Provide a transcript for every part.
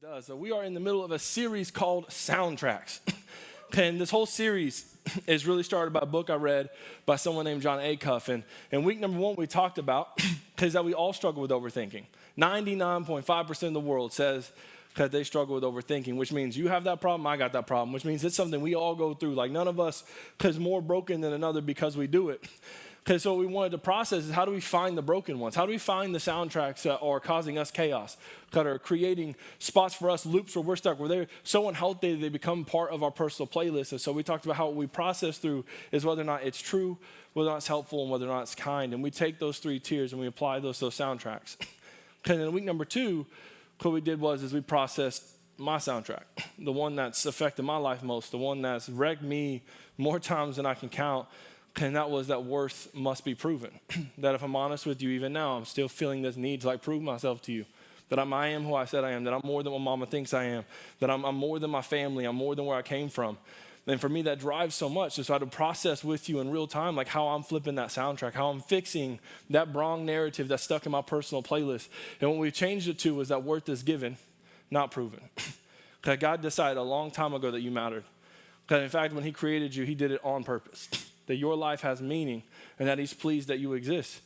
does. So we are in the middle of a series called Soundtracks. And this whole series is really started by a book I read by someone named John Acuff. And week number one we talked about is that we all struggle with overthinking. 99.5% of the world says that they struggle with overthinking, which means you have that problem, I got that problem, which means it's something we all go through. Like none of us is more broken than another because we do it. Okay, so what we wanted to process is how do we find the broken ones? How do we find the soundtracks that are causing us chaos, that are creating spots for us, loops where we're stuck, where they're so unhealthy they become part of our personal playlist. And so we talked about how what we process through is whether or not it's true, whether or not it's helpful, and whether or not it's kind. And we take those three tiers and we apply those soundtracks. And then week number two, what we did was we processed my soundtrack, the one that's affected my life most, the one that's wrecked me more times than I can count. And that was that worth must be proven. That if I'm honest with you, even now, I'm still feeling this need to prove myself to you. That I am who I said I am, that I'm more than what mama thinks I am, that I'm more than my family, I'm more than where I came from. And for me, that drives so much. So I had to process with you in real time, like how I'm flipping that soundtrack, how I'm fixing that wrong narrative that's stuck in my personal playlist. And what we changed it to was that worth is given, not proven. That God decided a long time ago that you mattered. That in fact, when he created you, he did it on purpose. That your life has meaning and that he's pleased that you exist.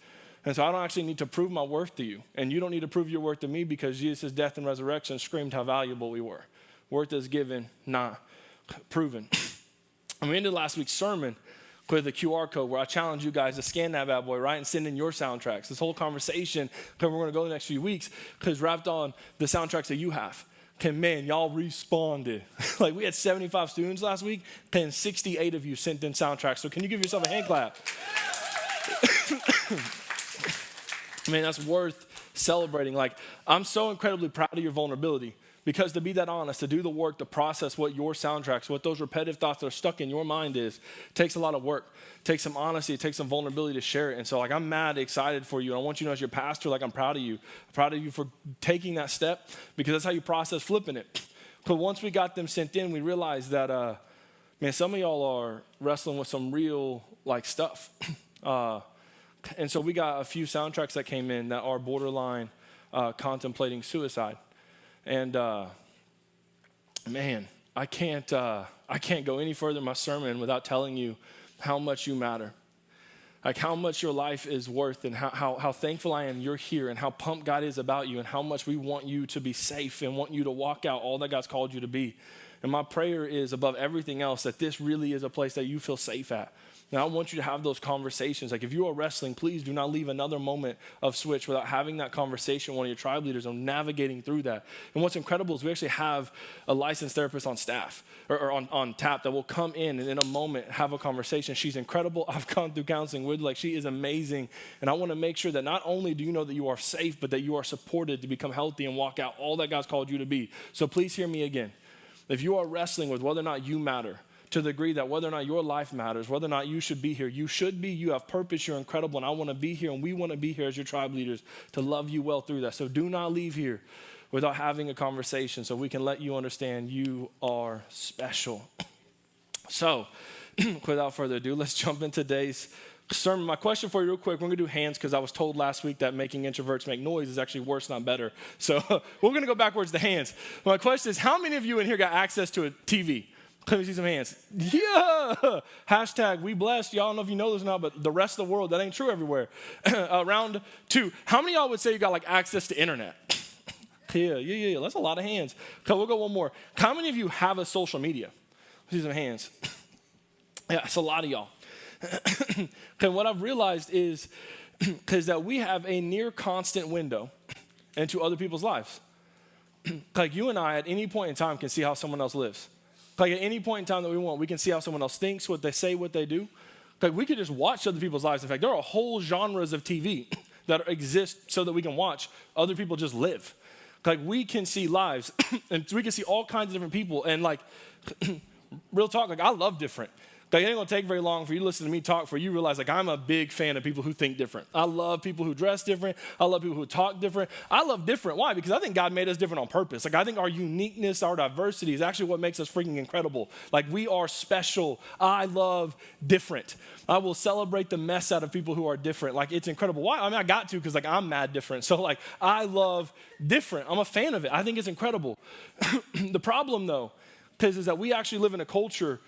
And so I don't actually need to prove my worth to you. And you don't need to prove your worth to me because Jesus' death and resurrection screamed how valuable we were. Worth is given, not proven. And we ended last week's sermon with a QR code where I challenge you guys to scan that bad boy, right, and send in your soundtracks. This whole conversation, because we're going to go the next few weeks, because wrapped on the soundtracks that you have. Okay, man, y'all responded. Like we had 75 students last week, and 68 of you sent in soundtracks. So can you give yourself a hand clap? Man, that's worth celebrating. Like I'm so incredibly proud of your vulnerability because to be that honest, to do the work, to process what your soundtracks, what those repetitive thoughts that are stuck in your mind is, takes a lot of work. It takes some honesty. It takes some vulnerability to share it. And so I'm mad excited for you. I want you to know as your pastor, I'm proud of you. I'm proud of you for taking that step because that's how you process flipping it. But once we got them sent in, we realized that, man, some of y'all are wrestling with some real stuff. And so we got a few soundtracks that came in that are borderline contemplating suicide. And man, I can't go any further in my sermon without telling you how much you matter. Like how much your life is worth and how thankful I am you're here and how pumped God is about you and how much we want you to be safe and want you to walk out all that God's called you to be. And my prayer is above everything else that this really is a place that you feel safe at. Now, I want you to have those conversations. Like if you are wrestling, please do not leave another moment of switch without having that conversation with one of your tribe leaders and navigating through that. And what's incredible is we actually have a licensed therapist on staff or on tap that will come in and in a moment have a conversation. She's incredible. I've gone through counseling with she is amazing. And I want to make sure that not only do you know that you are safe, but that you are supported to become healthy and walk out all that God's called you to be. So please hear me again. If you are wrestling with whether or not you matter, to the degree that whether or not your life matters, whether or not you should be here, you should be, you have purpose, you're incredible, and I want to be here, and we want to be here as your tribe leaders to love you well through that. So do not leave here without having a conversation so we can let you understand you are special. So without further ado, let's jump into today's sermon. My question for you real quick, we're going to do hands because I was told last week that making introverts make noise is actually worse, not better. So we're going to go backwards to hands. My question is, how many of you in here got access to a TV? Let me see some hands. Yeah. Hashtag we blessed. Y'all don't know if you know this or not, but the rest of the world, that ain't true everywhere. Round two. How many of y'all would say you got access to internet? Yeah. That's a lot of hands. Okay, we'll go one more. How many of you have a social media? Let's see some hands. Yeah, it's a lot of y'all. Okay, what I've realized is that we have a near constant window into other people's lives. Like you and I at any point in time can see how someone else lives. Like at any point in time that we want, we can see how someone else thinks, what they say, what they do. Like we could just watch other people's lives. In fact, there are whole genres of TV that exist so that we can watch other people just live. Like we can see lives and we can see all kinds of different people. And real talk, I love different. Like, it ain't gonna take very long for you to listen to me talk for you realize, like, I'm a big fan of people who think different. I love people who dress different. I love people who talk different. I love different. Why? Because I think God made us different on purpose. Like, I think our uniqueness, our diversity is actually what makes us freaking incredible. Like, we are special. I love different. I will celebrate the mess out of people who are different. Like, it's incredible. Why? I mean, I got to because, like, I'm mad different. So, like, I love different. I'm a fan of it. I think it's incredible. The problem, though, is that we actually live in a culture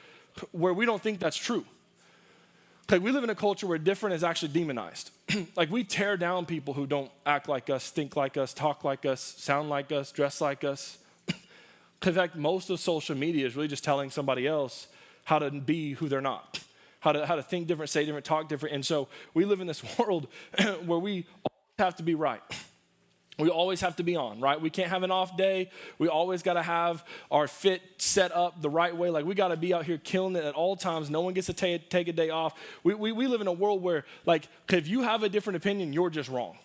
where we don't think that's true. Like, we live in a culture where different is actually demonized. Like, we tear down people who don't act like us, think like us, talk like us, sound like us, dress like us. In fact, most of social media is really just telling somebody else how to be who they're not, how to think different, say different, talk different. And so we live in this world where we always have to be right. We always have to be on, right? We can't have an off day. We always got to have our fit set up the right way. Like, we got to be out here killing it at all times. No one gets to take a day off. We live in a world where, like, if you have a different opinion, you're just wrong,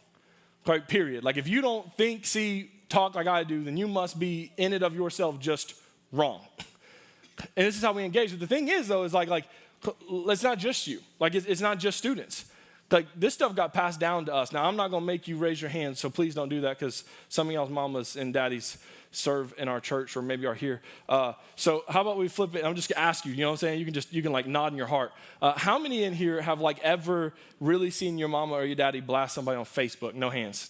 right? Period. Like, if you don't think, see, talk like I do, then you must be in it of yourself just wrong. And this is how we engage. But the thing is, though, is like it's not just you. Like, it's not just students. Like, this stuff got passed down to us. Now, I'm not going to make you raise your hand, so please don't do that, because some of y'all's mamas and daddies serve in our church or maybe are here. So how about we flip it? I'm just going to ask you, you know what I'm saying? You can like nod in your heart. How many in here have like ever really seen your mama or your daddy blast somebody on Facebook? No hands.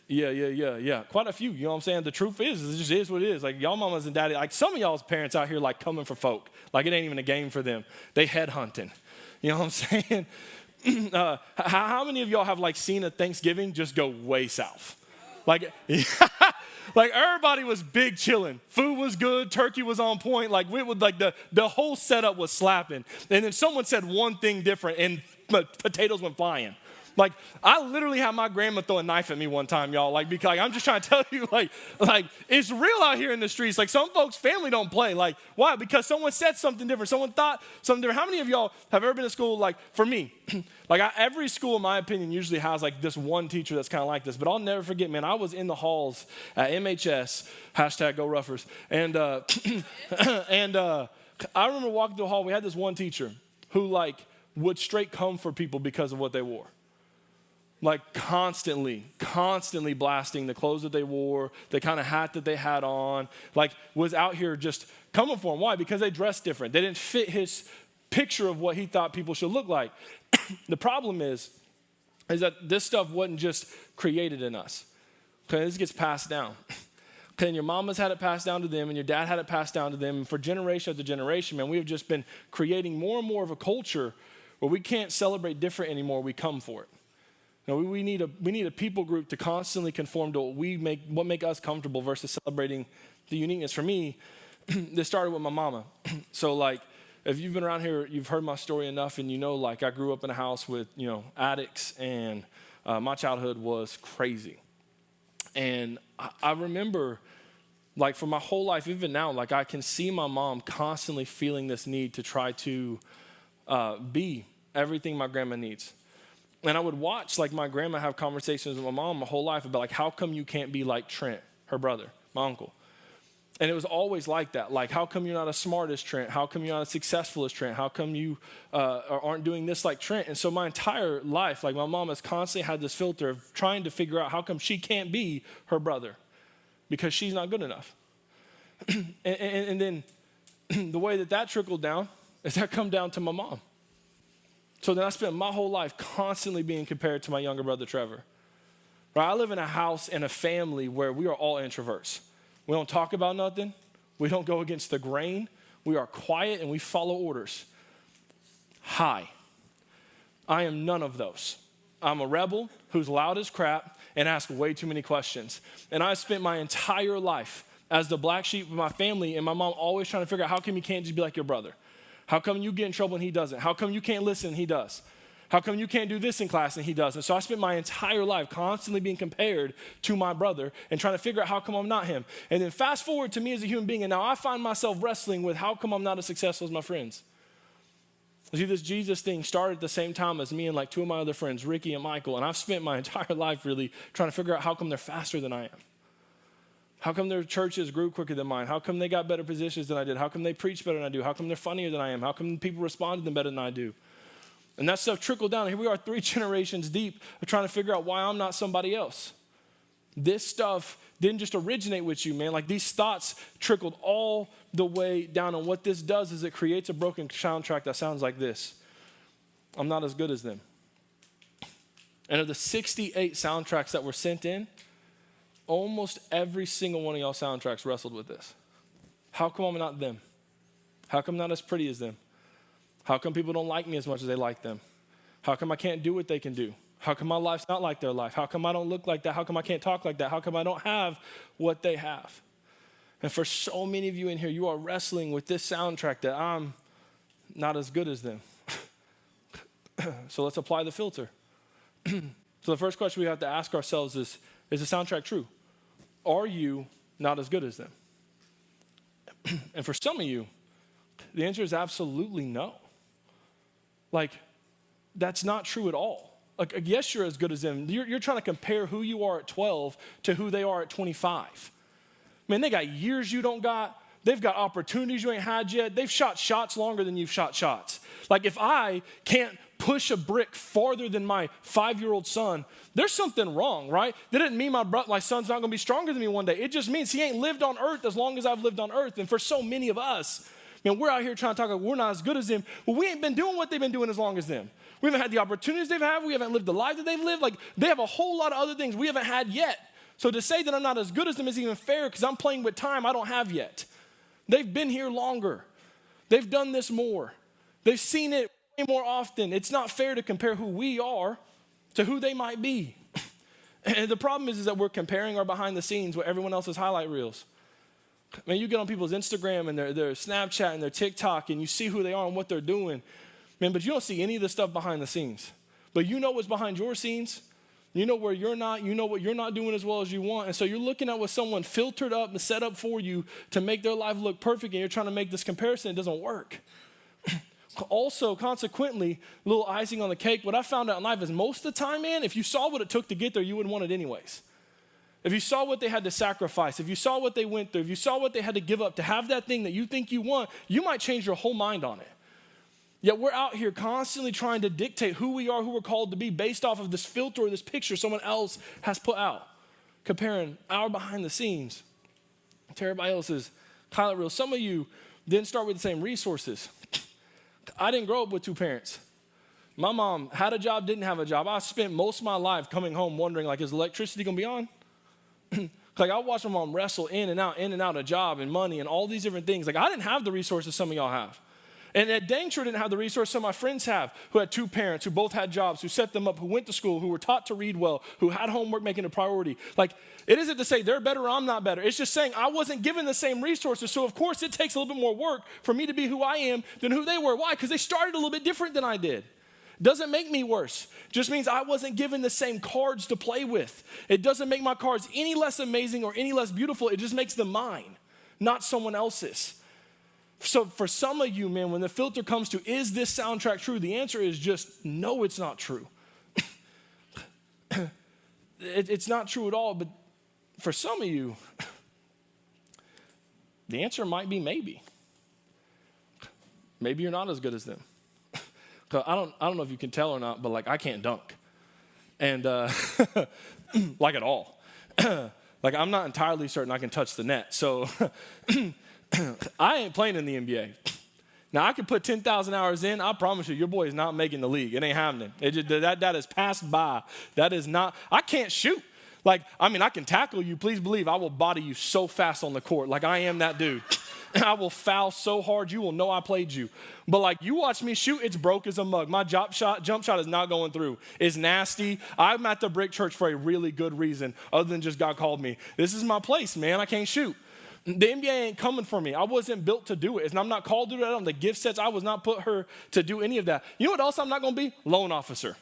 Yeah. Quite a few, you know what I'm saying? The truth is, it just is what it is. Like, y'all mamas and daddy, like some of y'all's parents out here like coming for folk. Like, it ain't even a game for them. They headhunting. You know what I'm saying? How many of y'all have like seen a Thanksgiving just go way south? Like, like everybody was big chilling. Food was good. Turkey was on point. Like, we would, like the whole setup was slapping. And then someone said one thing different and potatoes went flying. Like, I literally had my grandma throw a knife at me one time, y'all. Like, because I'm just trying to tell you, like it's real out here in the streets. Like, some folks' family don't play. Like, why? Because someone said something different. Someone thought something different. How many of y'all have ever been to school? Like, for me, like every school, in my opinion, usually has like this one teacher that's kind of like this. But I'll never forget, man. I was in the halls at MHS. #GoRuffers. And I remember walking through the hall. We had this one teacher who like would straight come for people because of what they wore. Like, constantly blasting the clothes that they wore, the kind of hat that they had on, like, was out here just coming for them. Why? Because they dressed different. They didn't fit his picture of what he thought people should look like. The problem is that this stuff wasn't just created in us. Okay, this gets passed down. Okay, and your mamas had it passed down to them, and your dad had it passed down to them. And for generation after generation, man, we have just been creating more and more of a culture where we can't celebrate different anymore. We come for it. No, we need a people group to constantly conform to what make us comfortable versus celebrating the uniqueness. For me, this started with my mama. So like, if you've been around here, you've heard my story enough, and you know, like I grew up in a house with addicts, and my childhood was crazy. And I remember, like for my whole life, even now, like I can see my mom constantly feeling this need to try to be everything my grandma needs. And I would watch like my grandma have conversations with my mom my whole life about like, how come you can't be like Trent, her brother, my uncle? And it was always like that. Like, how come you're not as smart as Trent? How come you're not as successful as Trent? How come you aren't doing this like Trent? And so my entire life, like my mom has constantly had this filter of trying to figure out how come she can't be her brother because she's not good enough. and then the way that trickled down is that come down to my mom. So then I spent my whole life constantly being compared to my younger brother, Trevor. Right? I live in a house and a family where we are all introverts. We don't talk about nothing. We don't go against the grain. We are quiet and we follow orders. Hi. I am none of those. I'm a rebel who's loud as crap and asks way too many questions. And I spent my entire life as the black sheep of my family, and my mom always trying to figure out how come you can't just be like your brother? How come you get in trouble and he doesn't? How come you can't listen and he does? How come you can't do this in class and he does? And so I spent my entire life constantly being compared to my brother and trying to figure out how come I'm not him. And then fast forward to me as a human being, and now I find myself wrestling with how come I'm not as successful as my friends. See, this Jesus thing started at the same time as me and like two of my other friends, Ricky and Michael, and I've spent my entire life really trying to figure out how come they're faster than I am. How come their churches grew quicker than mine? How come they got better positions than I did? How come they preach better than I do? How come they're funnier than I am? How come people respond to them better than I do? And that stuff trickled down. Here we are 3 generations deep of trying to figure out why I'm not somebody else. This stuff didn't just originate with you, man. Like these thoughts trickled all the way down. And what this does is it creates a broken soundtrack that sounds like this. I'm not as good as them. And of the 68 soundtracks that were sent in, almost every single one of y'all soundtracks wrestled with this. How come I'm not them? How come I'm not as pretty as them? How come people don't like me as much as they like them? How come I can't do what they can do? How come my life's not like their life? How come I don't look like that? How come I can't talk like that? How come I don't have what they have? And for so many of you in here, you are wrestling with this soundtrack that I'm not as good as them. So let's apply the filter. So the first question we have to ask ourselves is the soundtrack true? Are you not as good as them? And for some of you, the answer is absolutely no. Like, that's not true at all. Like, yes, you're as good as them. You're trying to compare who you are at 12 to who they are at 25. Man, they got years you don't got. They've got opportunities you ain't had yet. They've shot shots longer than you've shot shots. Like, if I can't push a brick farther than my 5-year-old son, there's something wrong, right? That doesn't mean my son's not going to be stronger than me one day. It just means he ain't lived on earth as long as I've lived on earth. And for so many of us, man, we're out here trying to talk like we're not as good as them. Well, we ain't been doing what they've been doing as long as them. We haven't had the opportunities they've had. We haven't lived the life that they've lived. Like, they have a whole lot of other things we haven't had yet. So to say that I'm not as good as them isn't even fair because I'm playing with time I don't have yet. They've been here longer. They've done this more. They've seen it way more often. It's not fair to compare who we are to who they might be. And the problem is that we're comparing our behind the scenes with everyone else's highlight reels. Man, you get on people's Instagram and their Snapchat and their TikTok and you see who they are and what they're doing. Man, but you don't see any of the stuff behind the scenes. But you know what's behind your scenes. You know where you're not. You know what you're not doing as well as you want. And so you're looking at what someone filtered up and set up for you to make their life look perfect, and you're trying to make this comparison. It doesn't work. Also, consequently, a little icing on the cake, what I found out in life is most of the time, man, if you saw what it took to get there, you wouldn't want it anyways. If you saw what they had to sacrifice, if you saw what they went through, if you saw what they had to give up to have that thing that you think you want, you might change your whole mind on it. Yet we're out here constantly trying to dictate who we are, who we're called to be based off of this filter or this picture someone else has put out, comparing our behind the scenes to everybody else's highlight reel. Some of you didn't start with the same resources. I didn't grow up with 2 parents. My mom had a job, didn't have a job. I spent most of my life coming home wondering, like, is electricity going to be on? Like, I watched my mom wrestle in and out of job and money and all these different things. Like, I didn't have the resources some of y'all have. And at dang sure didn't have the resources some of my friends have who had 2 parents, who both had jobs, who set them up, who went to school, who were taught to read well, who had homework making a priority. Like, it isn't to say they're better or I'm not better. It's just saying I wasn't given the same resources. So, of course, it takes a little bit more work for me to be who I am than who they were. Why? Because they started a little bit different than I did. Doesn't make me worse. Just means I wasn't given the same cards to play with. It doesn't make my cards any less amazing or any less beautiful. It just makes them mine, not someone else's. So for some of you, man, when the filter comes to, is this soundtrack true? The answer is just, no, it's not true. It's not true at all. But for some of you, the answer might be maybe. Maybe you're not as good as them. I don't know if you can tell or not, but like I can't dunk. And like at all. Like I'm not entirely certain I can touch the net. So I ain't playing in the NBA. Now, I could put 10,000 hours in. I promise you, your boy is not making the league. It ain't happening. That is passed by. That is not. I can't shoot. Like, I mean, I can tackle you. Please believe I will body you so fast on the court. Like, I am that dude. I will foul so hard you will know I played you. But, like, you watch me shoot, it's broke as a mug. My jump shot is not going through. It's nasty. I'm at TheBrick.Church for a really good reason other than just God called me. This is my place, man. I can't shoot. The NBA ain't coming for me. I wasn't built to do it. And I'm not called to do that on the gift sets. I was not put her to do any of that. You know what else I'm not going to be? Loan officer.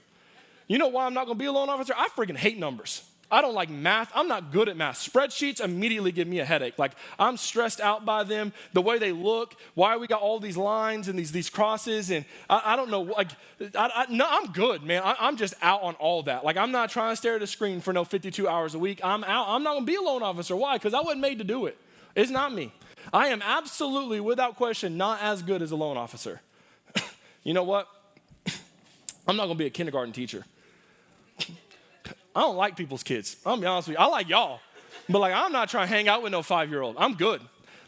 You know why I'm not going to be a loan officer? I freaking hate numbers. I don't like math. I'm not good at math. Spreadsheets immediately give me a headache. Like, I'm stressed out by them, the way they look, why we got all these lines and these crosses, and I don't know. Like, no, I'm good, man. I'm just out on all that. Like, I'm not trying to stare at a screen for no 52 hours a week. I'm out. I'm not going to be a loan officer. Why? Because I wasn't made to do it. It's not me. I am absolutely, without question, not as good as a loan officer. You know what? I'm not going to be a kindergarten teacher. I don't like people's kids. I'll be honest with you. I like y'all. But like, I'm not trying to hang out with no 5-year-old. I'm good.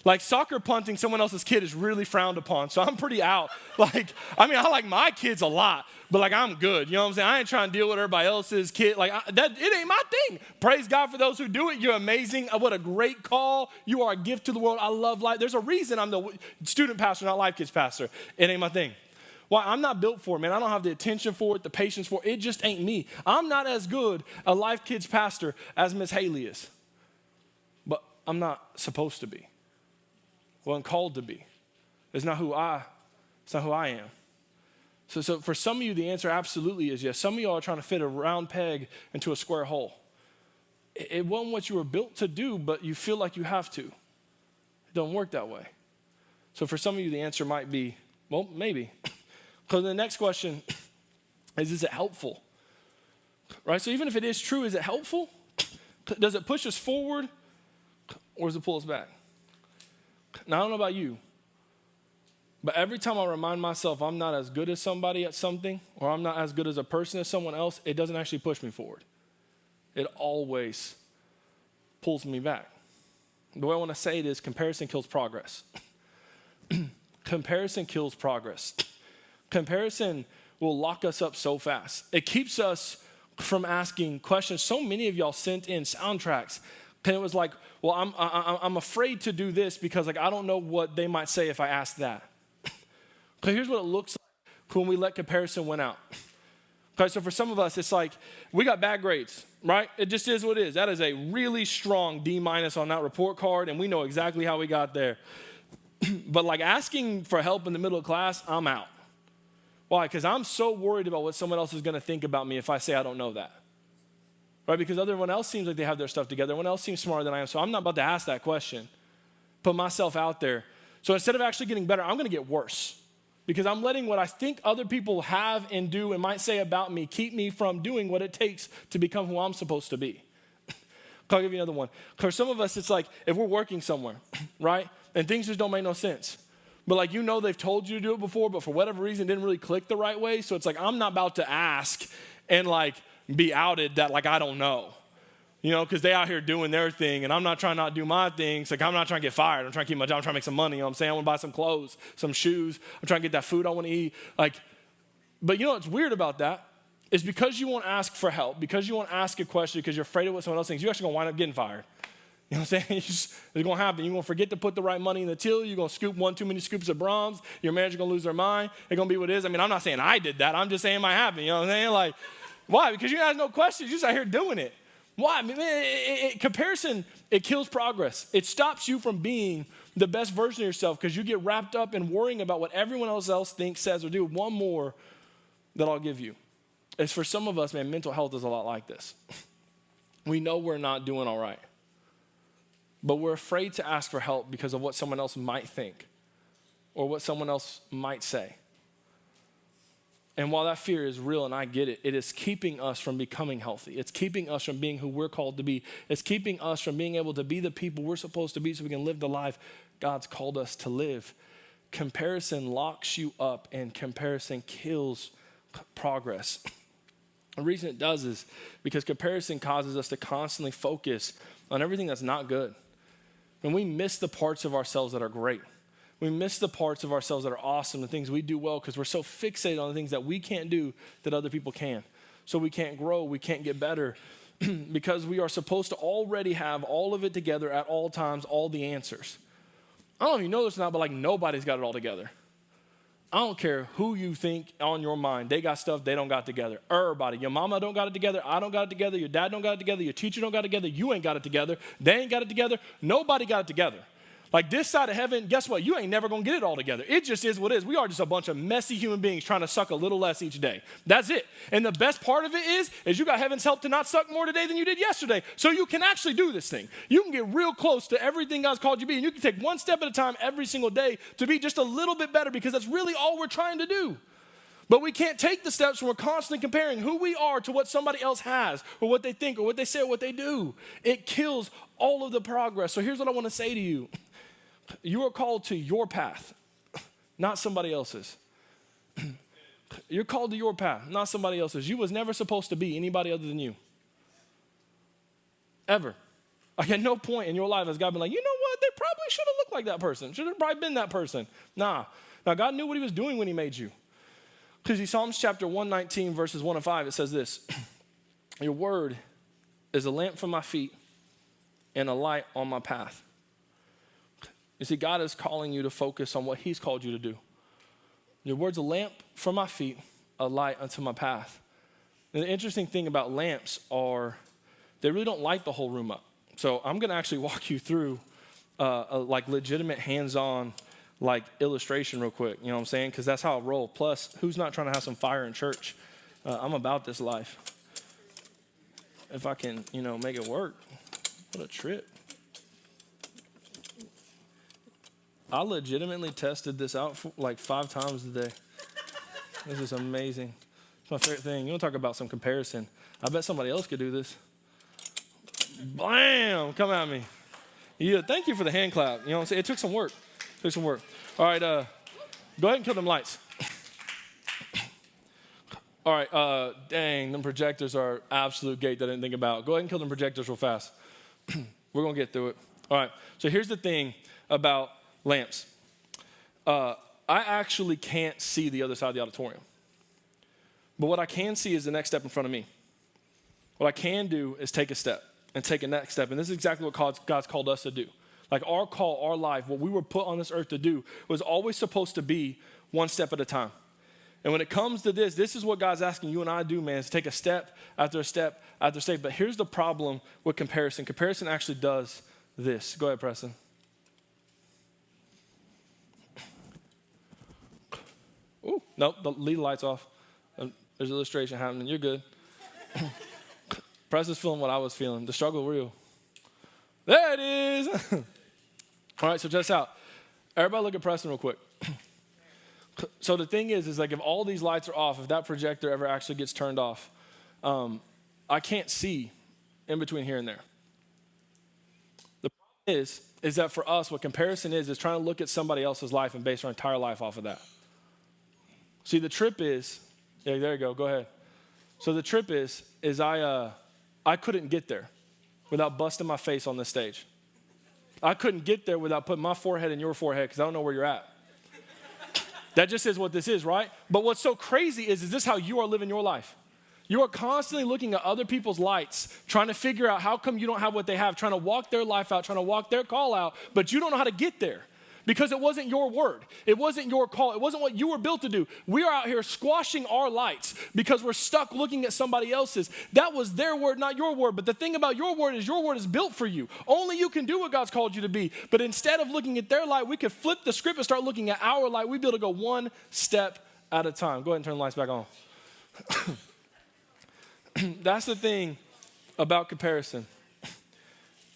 Like, soccer punting someone else's kid is really frowned upon. So I'm pretty out. Like, I mean, I like my kids a lot. But like, I'm good. You know what I'm saying? I ain't trying to deal with everybody else's kid. Like, it ain't my thing. Praise God for those who do it. You're amazing. What a great call. You are a gift to the world. I love life. There's a reason I'm the student pastor, not life kids pastor. It ain't my thing. Why? I'm not built for it, man. I don't have the attention for it, the patience for it. It just ain't me. I'm not as good a Life Kids pastor as Miss Haley is. But I'm not supposed to be. Well, I'm called to be. It's not who I am. So for some of you, the answer absolutely is yes. Some of y'all are trying to fit a round peg into a square hole. It wasn't what you were built to do, but you feel like you have to. It don't work that way. So for some of you, the answer might be, well, maybe. Because the next question is it helpful? Right? So even if it is true, is it helpful? Does it push us forward or does it pull us back? Now, I don't know about you, but every time I remind myself I'm not as good as somebody at something, or I'm not as good as a person as someone else, it doesn't actually push me forward. It always pulls me back. The way I want to say it is comparison kills progress. Comparison kills progress. Comparison will lock us up so fast. It keeps us from asking questions. So many of y'all sent in soundtracks, and it was like, well, I'm afraid to do this because like I don't know what they might say if I ask that. But here's what it looks like when we let comparison win out. Okay, so for some of us, it's like we got bad grades, right? It just is what it is. That is a really strong D- on that report card, and we know exactly how we got there. But like asking for help in the middle of class, I'm out. Why? Because I'm so worried about what someone else is going to think about me if I say I don't know that. Right? Because everyone else seems like they have their stuff together. Everyone else seems smarter than I am. So I'm not about to ask that question. Put myself out there. So instead of actually getting better, I'm going to get worse. Because I'm letting what I think other people have and do and might say about me keep me from doing what it takes to become who I'm supposed to be. I'll give you another one. For some of us, it's like if we're working somewhere, right? And things just don't make no sense. But like, you know, they've told you to do it before, but for whatever reason, it didn't really click the right way. So it's like, I'm not about to ask and like be outed that like, I don't know, you know, because they out here doing their thing and I'm not trying to not do my things. Like, I'm not trying to get fired. I'm trying to keep my job. I'm trying to make some money. You know what I'm saying? I want to buy some clothes, some shoes. I'm trying to get that food I want to eat. Like, but you know what's weird about that is because you won't ask for help, because you won't ask a question, because you're afraid of what someone else thinks, you're actually going to wind up getting fired. You know what I'm saying? It's going to happen. You're going to forget to put the right money in the till. You're going to scoop one too many scoops of Brahms. Your manager's going to lose their mind. It's going to be what it is. I mean, I'm not saying I did that. I'm just saying it might happen. You know what I'm saying? Like, why? Because you ask no questions. You're just out here doing it. Why? I mean, comparison, it kills progress. It stops you from being the best version of yourself because you get wrapped up in worrying about what everyone else thinks, says, or do. One more that I'll give you is for some of us, man, mental health is a lot like this. We know we're not doing all right. But we're afraid to ask for help because of what someone else might think or what someone else might say. And while that fear is real and I get it, it is keeping us from becoming healthy. It's keeping us from being who we're called to be. It's keeping us from being able to be the people we're supposed to be so we can live the life God's called us to live. Comparison locks you up and comparison kills progress. The reason it does is because comparison causes us to constantly focus on everything that's not good. And we miss the parts of ourselves that are great. We miss the parts of ourselves that are awesome, the things we do well, because we're so fixated on the things that we can't do that other people can. So we can't grow, we can't get better, because we are supposed to already have all of it together at all times, all the answers. I don't know if you know this or not, but like nobody's got it all together. I don't care who you think on your mind, they got stuff they don't got together. Everybody, your mama don't got it together, I don't got it together, your dad don't got it together, your teacher don't got it together, you ain't got it together, they ain't got it together, nobody got it together. Like this side of heaven, guess what? You ain't never going to get it all together. It just is what it is. We are just a bunch of messy human beings trying to suck a little less each day. That's it. And the best part of it is you got heaven's help to not suck more today than you did yesterday. So you can actually do this thing. You can get real close to everything God's called you to be. And you can take one step at a time every single day to be just a little bit better, because that's really all we're trying to do. But we can't take the steps when we're constantly comparing who we are to what somebody else has, or what they think, or what they say, or what they do. It kills all of the progress. So here's what I want to say to you. You are called to your path, not somebody else's. You're called to your path, not somebody else's. You was never supposed to be anybody other than you. Ever. Like at no point in your life has God been like, you know what? They probably should have looked like that person. Should have probably been that person. Nah. Now God knew what he was doing when he made you. Because in Psalms chapter 119, verses 1 and 5, it says this: your word is a lamp for my feet and a light on my path. You see, God is calling you to focus on what he's called you to do. Your word's a lamp for my feet, a light unto my path. And the interesting thing about lamps are they really don't light the whole room up. So I'm going to actually walk you through a legitimate hands-on illustration real quick. You know what I'm saying? Because that's how I roll. Plus, who's not trying to have some fire in church? I'm about this life. If I can, make it work. What a trip. I legitimately tested this out for 5 times today. This is amazing. It's my favorite thing. You want to talk about some comparison? I bet somebody else could do this. Blam! Come at me. Yeah, thank you for the hand clap. You know what I'm saying? It took some work. All right, go ahead and kill them lights. All right, dang, them projectors are absolute gate that I didn't think about. Go ahead and kill them projectors real fast. We're going to get through it. All right, so here's the thing about lamps. I actually can't see the other side of the auditorium. But what I can see is the next step in front of me. What I can do is take a step and take a next step. And this is exactly what God's called us to do. Like our call, our life, what we were put on this earth to do was always supposed to be one step at a time. And when it comes to this is what God's asking you and I to do, man, is take a step after a step after a step. But here's the problem with comparison. Comparison actually does this. Go ahead, Preston. Ooh, nope, leave the lights off. There's an illustration happening. You're good. Preston's feeling what I was feeling. The struggle real. There it is. All right, so check this out. Everybody look at Preston real quick. So the thing is if all these lights are off, if that projector ever actually gets turned off, I can't see in between here and there. The problem is that for us, what comparison is trying to look at somebody else's life and base our entire life off of that. See, the trip is, yeah, there you go ahead. So the trip is I couldn't get there without busting my face on this stage. I couldn't get there without putting my forehead in your forehead because I don't know where you're at. That just is what this is, right? But what's so crazy is this how you are living your life. You are constantly looking at other people's lights, trying to figure out how come you don't have what they have, trying to walk their life out, trying to walk their call out, but you don't know how to get there. Because it wasn't your word. It wasn't your call. It wasn't what you were built to do. We are out here squashing our lights because we're stuck looking at somebody else's. That was their word, not your word. But the thing about your word is built for you. Only you can do what God's called you to be. But instead of looking at their light, we could flip the script and start looking at our light. We'd be able to go one step at a time. Go ahead and turn the lights back on. That's the thing about comparison.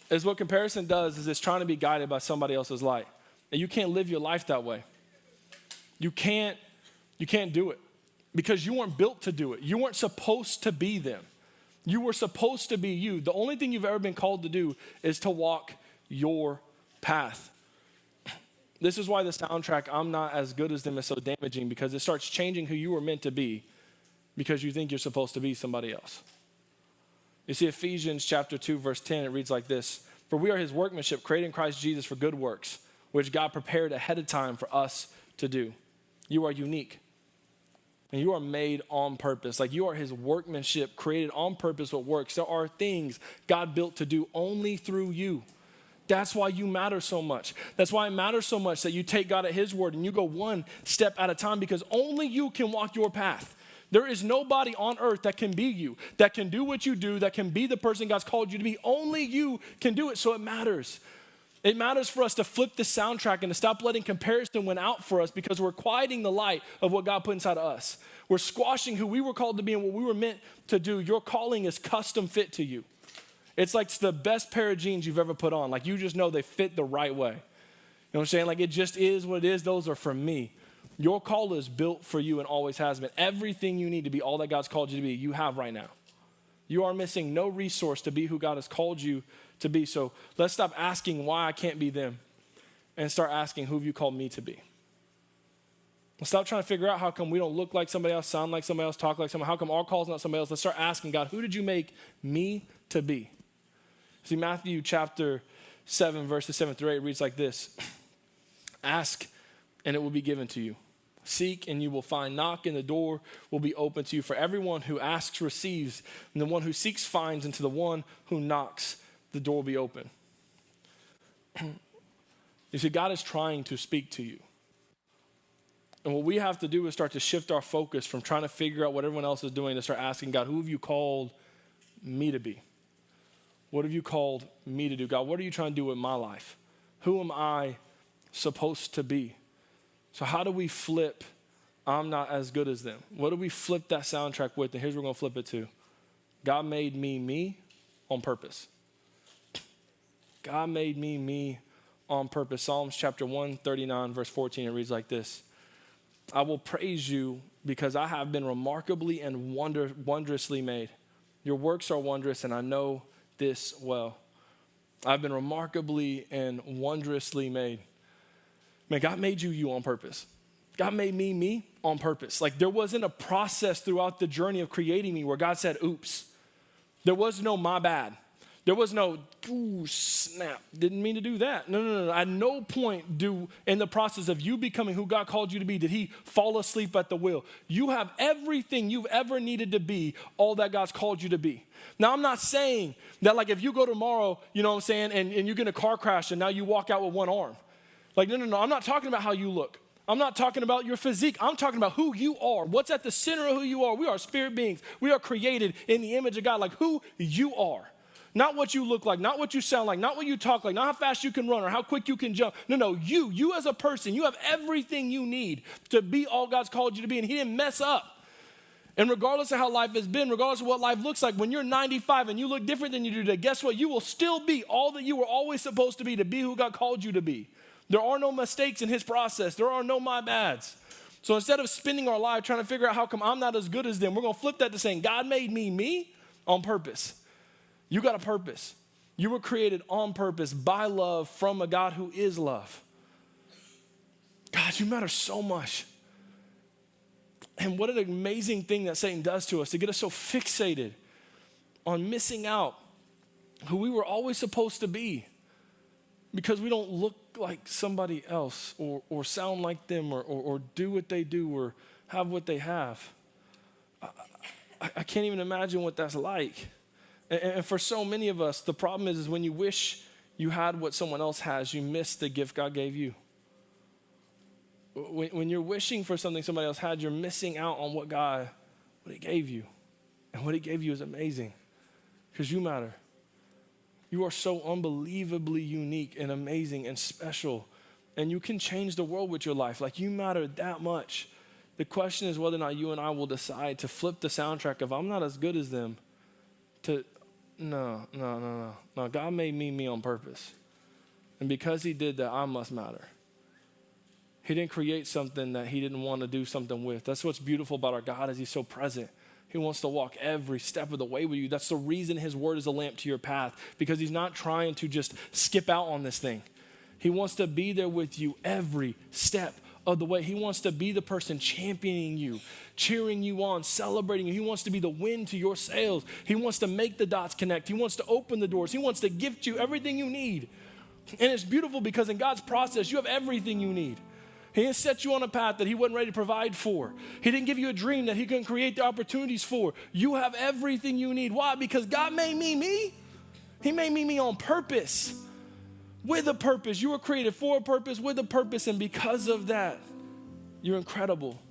Is what comparison does is it's trying to be guided by somebody else's light. And you can't live your life that way. You can't do it because you weren't built to do it. You weren't supposed to be them. You were supposed to be you. The only thing you've ever been called to do is to walk your path. This is why the soundtrack, I'm Not As Good As Them, is so damaging, because it starts changing who you were meant to be because you think you're supposed to be somebody else. You see, Ephesians chapter 2, verse 10, it reads like this: for we are his workmanship, created in Christ Jesus for good works, which God prepared ahead of time for us to do. You are unique. And you are made on purpose. Like you are his workmanship, created on purpose with works. There are things God built to do only through you. That's why you matter so much. That's why it matters so much that you take God at his word and you go one step at a time, because only you can walk your path. There is nobody on earth that can be you, that can do what you do, that can be the person God's called you to be. Only you can do it, so it matters. It matters for us to flip the soundtrack and to stop letting comparison win out for us because we're quieting the light of what God put inside of us. We're squashing who we were called to be and what we were meant to do. Your calling is custom fit to you. It's like it's the best pair of jeans you've ever put on. Like you just know they fit the right way. You know what I'm saying? Like it just is what it is. Those are for me. Your call is built for you and always has been. Everything you need to be all that God's called you to be, you have right now. You are missing no resource to be who God has called you to be. So let's stop asking why I can't be them and start asking who have you called me to be. Let's stop trying to figure out how come we don't look like somebody else, sound like somebody else, talk like somebody else. How come our call's not somebody else? Let's start asking God, who did you make me to be? See, Matthew chapter 7, verses 7 through 8 reads like this. Ask and it will be given to you. Seek and you will find. Knock and the door will be open to you. For everyone who asks receives, and the one who seeks finds, and to the one who knocks the door will be open. You see, God is trying to speak to you. And what we have to do is start to shift our focus from trying to figure out what everyone else is doing to start asking God, who have you called me to be? What have you called me to do? God, what are you trying to do with my life? Who am I supposed to be? So how do we flip, I'm not as good as them? What do we flip that soundtrack with? And here's what we're going to flip it to. God made me on purpose. God made me on purpose. Psalms chapter 139, verse 14, it reads like this. I will praise you because I have been remarkably and wondrously made. Your works are wondrous, and I know this well. I've been remarkably and wondrously made. Man, God made you on purpose. God made me on purpose. Like there wasn't a process throughout the journey of creating me where God said, oops. There was no my bad. There was no, ooh, snap. Didn't mean to do that. No. At no point in the process of you becoming who God called you to be, did he fall asleep at the wheel. You have everything you've ever needed to be, all that God's called you to be. Now, I'm not saying that like if you go tomorrow, you know what I'm saying, and you get in a car crash and now you walk out with one arm. Like, no. I'm not talking about how you look. I'm not talking about your physique. I'm talking about who you are. What's at the center of who you are. We are spirit beings. We are created in the image of God, like who you are. Not what you look like, not what you sound like, not what you talk like, not how fast you can run or how quick you can jump. No, you as a person, you have everything you need to be all God's called you to be, and he didn't mess up. And regardless of how life has been, regardless of what life looks like, when you're 95 and you look different than you do today, guess what? You will still be all that you were always supposed to be who God called you to be. There are no mistakes in his process. There are no my bads. So instead of spending our life trying to figure out how come I'm not as good as them, we're going to flip that to saying, God made me on purpose. You got a purpose. You were created on purpose by love from a God who is love. God, you matter so much. And what an amazing thing that Satan does to us to get us so fixated on missing out who we were always supposed to be because we don't look like somebody else or sound like them or do what they do or have what they have. I can't even imagine what that's like. And for so many of us, the problem is when you wish you had what someone else has, you miss the gift God gave you. When you're wishing for something somebody else had, you're missing out on what he gave you. And what he gave you is amazing because you matter. You are so unbelievably unique and amazing and special. And you can change the world with your life. Like you matter that much. The question is whether or not you and I will decide to flip the soundtrack of I'm not as good as them to no. God made me on purpose. And because he did that, I must matter. He didn't create something that he didn't want to do something with. That's what's beautiful about our God is he's so present. He wants to walk every step of the way with you. That's the reason his word is a lamp to your path, because he's not trying to just skip out on this thing. He wants to be there with you every step of the way. He wants to be the person championing you, cheering you on, celebrating you. He wants to be the wind to your sails. He wants to make the dots connect. He wants to open the doors. He wants to gift you everything you need. And it's beautiful because in God's process, you have everything you need. He didn't set you on a path that he wasn't ready to provide for. He didn't give you a dream that he couldn't create the opportunities for. You have everything you need. Why? Because God made me. He made me on purpose. With a purpose. You were created for a purpose, with a purpose, and because of that, you're incredible.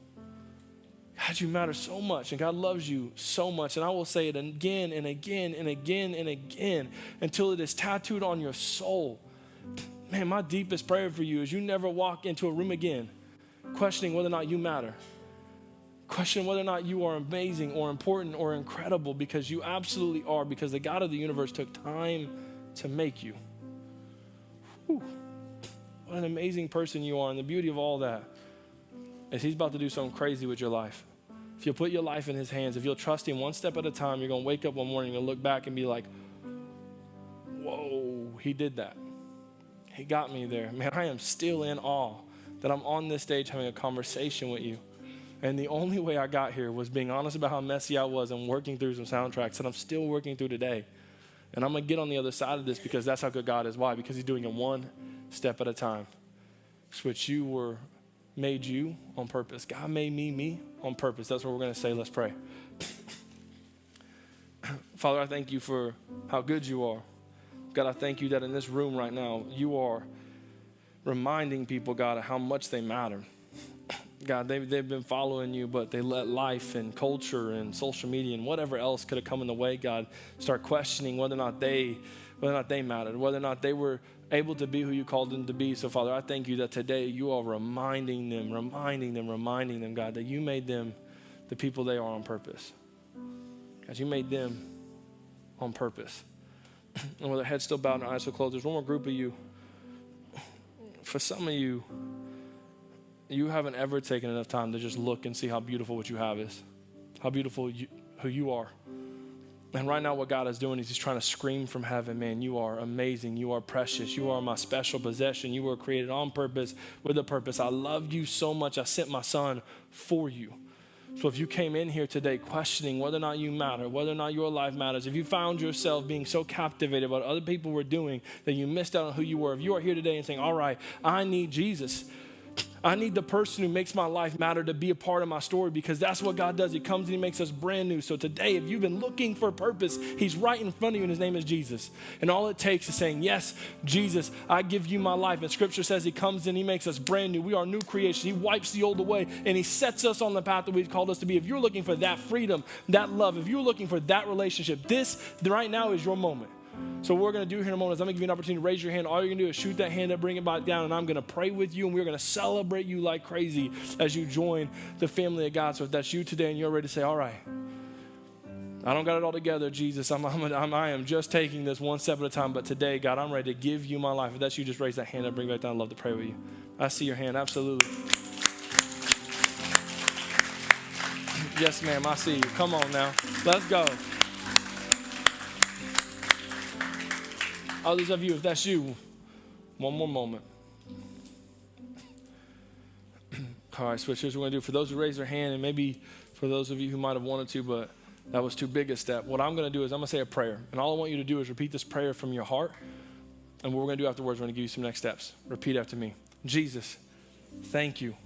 God, you matter so much, and God loves you so much, and I will say it again and again and again and again until it is tattooed on your soul. Man, my deepest prayer for you is you never walk into a room again questioning whether or not you matter. Questioning whether or not you are amazing or important or incredible, because you absolutely are, because the God of the universe took time to make you. Whew. What an amazing person you are. And the beauty of all that is he's about to do something crazy with your life. If you'll put your life in his hands, if you'll trust him one step at a time, you're going to wake up one morning and look back and be like, whoa, he did that. He got me there. Man, I am still in awe that I'm on this stage having a conversation with you. And the only way I got here was being honest about how messy I was and working through some soundtracks that I'm still working through today. And I'm going to get on the other side of this because that's how good God is. Why? Because he's doing it one step at a time. Switch, made you on purpose. God made me on purpose. That's what we're going to say. Let's pray. Father, I thank you for how good you are. God, I thank you that in this room right now, you are reminding people, God, of how much they matter. God, they've been following you, but they let life and culture and social media and whatever else could have come in the way, God, start questioning whether or not they mattered, whether or not they were able to be who you called them to be. So, Father, I thank you that today you are reminding them, God, that you made them the people they are on purpose. God, you made them on purpose. And with their heads still bowed and eyes still closed, there's one more group of you. For some of you, you haven't ever taken enough time to just look and see how beautiful what you have is, how beautiful who you are. And right now what God is doing is he's trying to scream from heaven, man, you are amazing. You are precious. You are my special possession. You were created on purpose with a purpose. I love you so much. I sent my son for you. So if you came in here today questioning whether or not you matter, whether or not your life matters, if you found yourself being so captivated by what other people were doing that you missed out on who you were, if you are here today and saying, all right, I need Jesus. I need the person who makes my life matter to be a part of my story, because that's what God does. He comes and he makes us brand new. So today, if you've been looking for purpose, he's right in front of you and his name is Jesus. And all it takes is saying, yes, Jesus, I give you my life. And scripture says he comes and he makes us brand new. We are new creation. He wipes the old away and he sets us on the path that we've called us to be. If you're looking for that freedom, that love, if you're looking for that relationship, this right now is your moment. So what we're going to do here in a moment is I'm going to give you an opportunity to raise your hand. All you're going to do is shoot that hand up, bring it back down, and I'm going to pray with you, and we're going to celebrate you like crazy as you join the family of God. So if that's you today and you're ready to say, all right, I don't got it all together, Jesus. I am just taking this one step at a time, but today, God, I'm ready to give you my life. If that's you, just raise that hand up, bring it back down. I'd love to pray with you. I see your hand, absolutely. Yes, ma'am, I see you. Come on now. Let's go. Others of you, if that's you, one more moment. All right, switch. Here's what we're going to do. For those who raise their hand, and maybe for those of you who might have wanted to, but that was too big a step, what I'm going to do is I'm going to say a prayer. And all I want you to do is repeat this prayer from your heart. And what we're going to do afterwards, we're going to give you some next steps. Repeat after me. Jesus, thank you